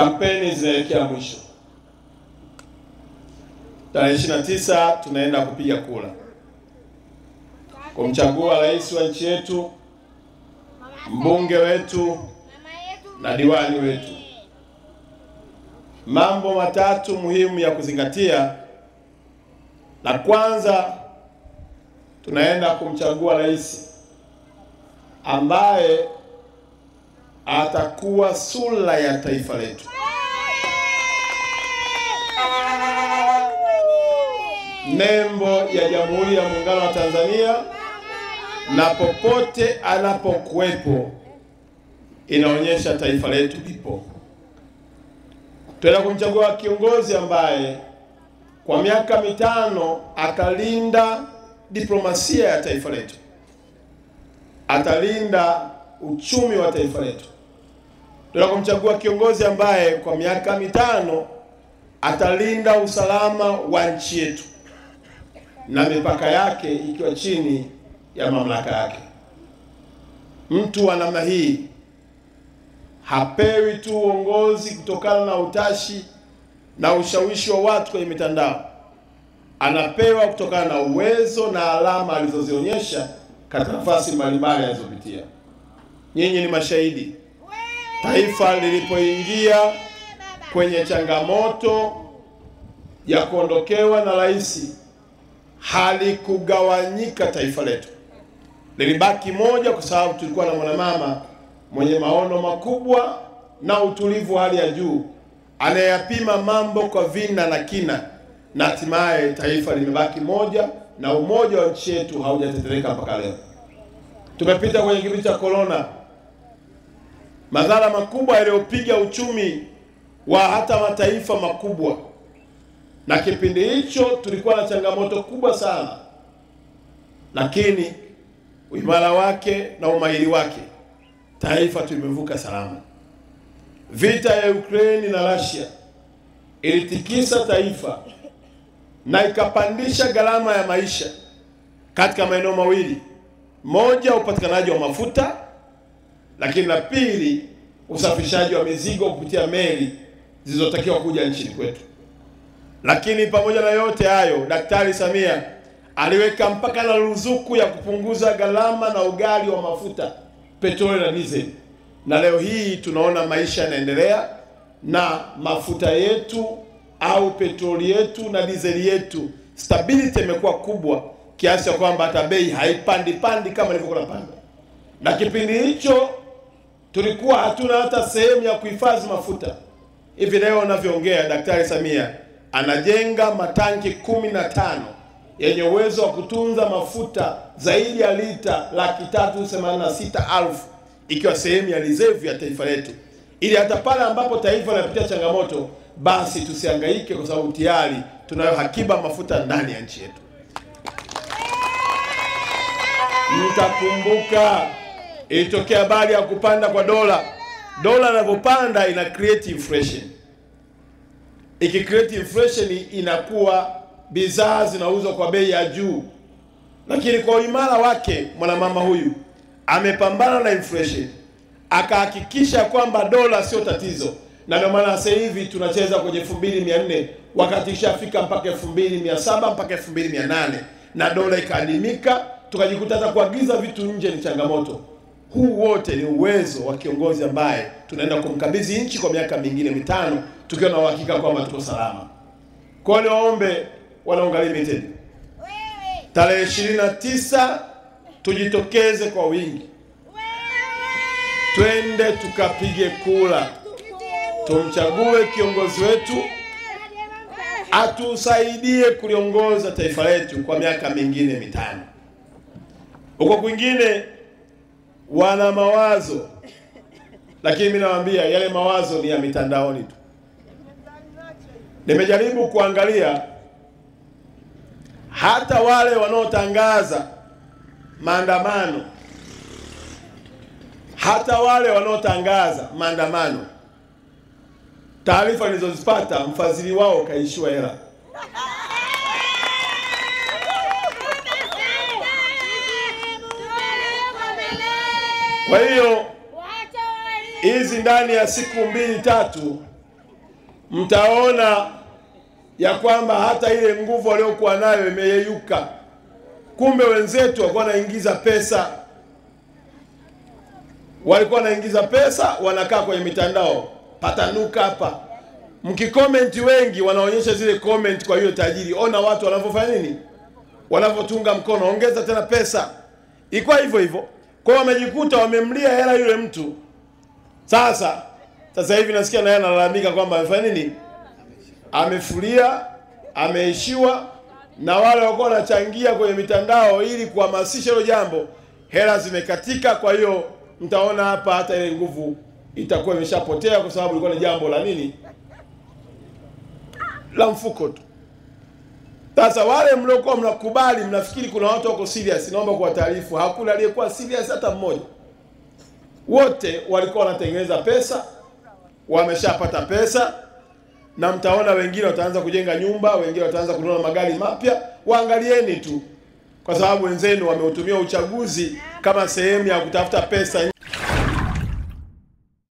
Kampeni zinaelekea mwisho. Tarehe 29 tunaenda kupiga kura kumchagua rais wa nchi yetu, mbunge wetu na diwani wetu. Mambo matatu muhimu ya kuzingatia. La kwanza, tunaenda kumchagua rais ambaye atakuwa sura ya taifa letu. Nembo ya Jamhuri ya Muungano wa Tanzania, na popote anapokuwepo inaonyesha taifa letu lipo. Tunaenda kumchagua kiongozi ambaye kwa miaka 5 atalinda diplomasia ya taifa letu, atalinda uchumi wa taifa letu. Tunaenda kumchagua kiongozi ambaye kwa miaka 5 atalinda usalama wa nchi yetu na mipaka yake ikiwa chini ya mamlaka yake. Mtu wa namna hii hapewi tu uongozi kutokana na utashi na ushawishi wa watu kwenye mitandao. Anapewa kutokana na uwezo na alama alizozionyesha katika nafasi mbalimbali alizopitia. Nyinyi ni mashahidi. Taifa lilipoingia kwenye changamoto ya kuondokewa na rais, halikugawanyika taifa letu. Lilibaki moja kwa sababu tulikuwa na mwanamama mwenye maono makubwa na utulivu wa hali ya juu, anayapima mambo kwa vina na kina, na hatimaye taifa limebaki moja na umoja wa nchi yetu haujatetereka mpaka leo. Tumepita kwenye kipindi cha corona, madhara makubwa yaliyopiga uchumi wa hata mataifa makubwa, na kipindi hicho tulikuwa na changamoto kubwa sana, lakini uimara wake na umahiri wake taifa tumevuka salama. Vita ya Ukraine na Russia ilitikisa taifa na ikapandisha gharama ya maisha katika maeneo mawili: moja, upatikanaji wa mafuta, lakini la pili, usafirishaji wa mizigo kupitia meli zilizotakiwa kuja nchini kwetu. Lakini pamoja na yote hayo, Daktari Samia aliweka mpaka na ruzuku ya kupunguza gharama na ughali wa mafuta, petroli na diesel. Na leo hii tunaona maisha yanaendelea, na mafuta yetu au petroli yetu na diesel yetu stability imekuwa kubwa kiasi cha kwamba hata bei haipandi kama ilivyokuwa inapanda. Na kipindi hicho tulikuwa hatuna hata sehemu ya kuhifadhi mafuta. Hivi leo ninavyoongea, Daktari Samia anajenga matanki 15 yenye uwezo wa kutunza mafuta zaidi ya lita 386,000, ikiwa sehemu ya reserve ya taifa letu, ili hata pale ambapo taifa linapitia changamoto basi tusihangaike, kwa sababu tayari tunayo hakiba mafuta ndani ya nchi yetu. Mtakumbuka ilitokea habari ya kupanda kwa dola. Dola inapopanda ina create inflation. Create inflation inakuwa bidhaa zinauzwa kwa bei ya juu. Lakini kwa uimara wake mwanamama huyu amepambana na inflation, akahakikisha kwamba dola sio tatizo. Na ndio maana sasa hivi tunacheza kwenye 2400 wakati ishafika mpaka 2700 mpaka 2800, na dola ikaadimika, tukajikuta hata kuagiza vitu nje ni changamoto. Huu wote ni uwezo wa kiongozi ambaye tunaenda kumkabidhi nchi kwa miaka mingine 5 tukiwa na uhakika kwamba tuko salama. Kwa hiyo niwaombe Wanaunga Limited, tarehe 29 tujitokeze kwa wingi, twende tukapige kura, tumchague kiongozi wetu atusaidie kuliongoza taifa letu kwa miaka mingine 5. Huko kwingine wana mawazo, lakini mimi nawaambia yale mawazo ni ya mitandaoni tu. Nimejaribu kuangalia hata wale wanaotangaza maandamano, taarifa nilizozipata, mfadhili wao kaishiwa hela. Kwa hiyo hizi ndani ya siku 2-3 mtaona ya kwamba hata ile nguvu waliokuwa nayo imeyeyuka. Kumbe wenzetu walikuwa wanaingiza pesa, wanakaa kwenye mitandao, patanuka hapa. Mkicomment wengi wanaonyesha zile comment kwa hiyo tajiri. Ona watu wanavyofanya nini? Wanavyotunga mkono, ongeza tena pesa. Ilikuwa hivyo hivyo. Kwa hiyo wamejikuta wamemlia hela yule mtu. Sasa hivi nasikia naye analalamika kwamba amefanya nini? Amefulia, ameishiwa, na wale walikuwa wanachangia kwenye mitandao ili kuhamasisha hilo jambo, hela zimekatika. Kwa hiyo mtaona hapa hata ile nguvu itakuwa imeshapotea, kwa sababu ilikuwa ni jambo la nini? La mfuko tu. Sasa wale mliokuwa mnakubali, mnafikiri kuna watu wako serious, naomba kwa taarifu, hakuna aliyekuwa serious hata mmoja. Wote walikuwa wanatengeneza pesa, wameshapata pesa, na mtaona wengine wataanza kujenga nyumba, wengine wataanza kununua magari mapya. Waangalieni tu, kwa sababu wenzenu wameutumia uchaguzi kama sehemu ya kutafuta pesa.